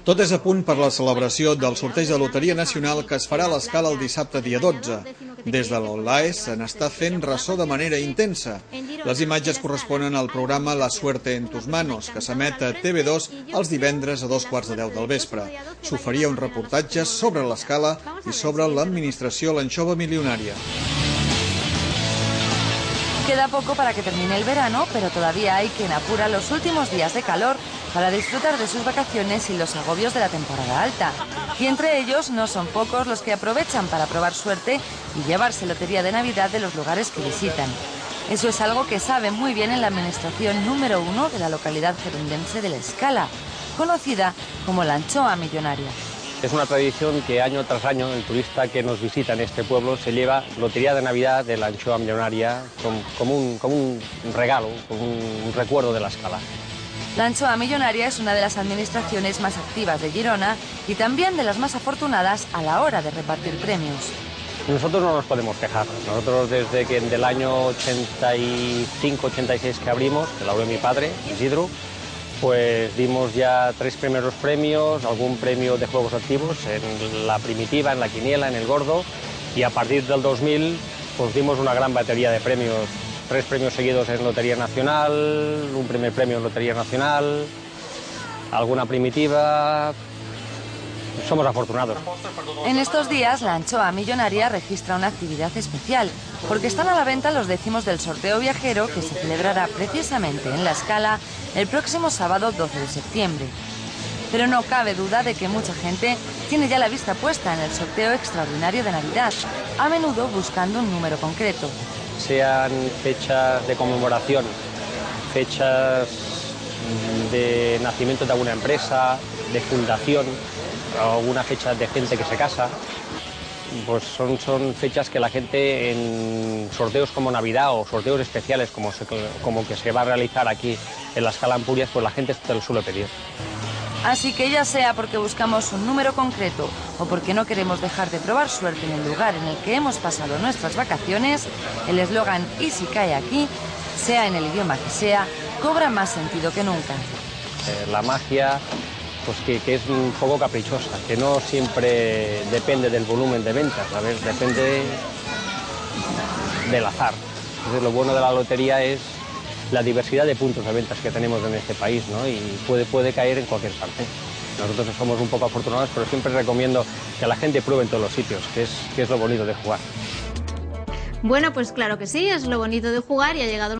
Tot és a punt per la celebració del sorteig de Loteria Nacional que es farà a l'Escala el dissabte dia 12. Des de l'Onlae se n'està fent ressò de manera intensa. Les imatges corresponen al programa La suerte en tus manos, que s'emet a TV2 els divendres a 2:15 del vespre. S'oferia un reportatge sobre l'Escala i sobre l'administració l'anxova milionària. Queda poco para que termine el verano, pero todavía hay quien apura los últimos días de calor para disfrutar de sus vacaciones y los agobios de la temporada alta. Y entre ellos no son pocos los que aprovechan para probar suerte y llevarse lotería de Navidad de los lugares que visitan. Eso es algo que sabe muy bien en la administración número 1 de la localidad gerundense de La Escala, conocida como la Anchoa Millonaria. Es una tradición que año tras año el turista que nos visita en este pueblo se lleva lotería de Navidad de la Anchoa Millonaria como un regalo, como un recuerdo de La Escala. La Anchoa Millonaria es una de las administraciones más activas de Girona y también de las más afortunadas a la hora de repartir premios. Nosotros no nos podemos quejar. Nosotros desde que del año 85-86 que abrimos, que la abrió mi padre, Isidro, pues dimos ya 3 primeros premios, algún premio de juegos activos en la primitiva, en la quiniela, en el gordo, y a partir del 2000 pues dimos una gran batería de premios, 3 premios seguidos en Lotería Nacional, un primer premio en Lotería Nacional, alguna primitiva. Somos afortunados. En estos días la Anchoa Millonaria registra una actividad especial, porque están a la venta los décimos del sorteo viajero que se celebrará precisamente en La Escala el próximo sábado 12 de septiembre. Pero no cabe duda de que mucha gente tiene ya la vista puesta en el sorteo extraordinario de Navidad, a menudo buscando un número concreto. Sean fechas de conmemoración, fechas de nacimiento de alguna empresa, de fundación, alguna fecha de gente que se casa, pues son fechas que la gente en sorteos como Navidad o sorteos especiales como que se va a realizar aquí en La Escala Ampurias, pues la gente te lo suele pedir. Así que ya sea porque buscamos un número concreto o porque no queremos dejar de probar suerte en el lugar en el que hemos pasado nuestras vacaciones, el eslogan "Y si cae aquí", sea en el idioma que sea, cobra más sentido que nunca. La magia pues que es un poco caprichosa, que no siempre depende del volumen de ventas, ¿sabes? Depende del azar. Entonces, lo bueno de la lotería es la diversidad de puntos de ventas que tenemos en este país, ¿no? Y puede caer en cualquier parte. Nosotros somos un poco afortunados, pero siempre recomiendo que la gente pruebe en todos los sitios, que es lo bonito de jugar. Bueno, pues claro que sí, es lo bonito de jugar y ha llegado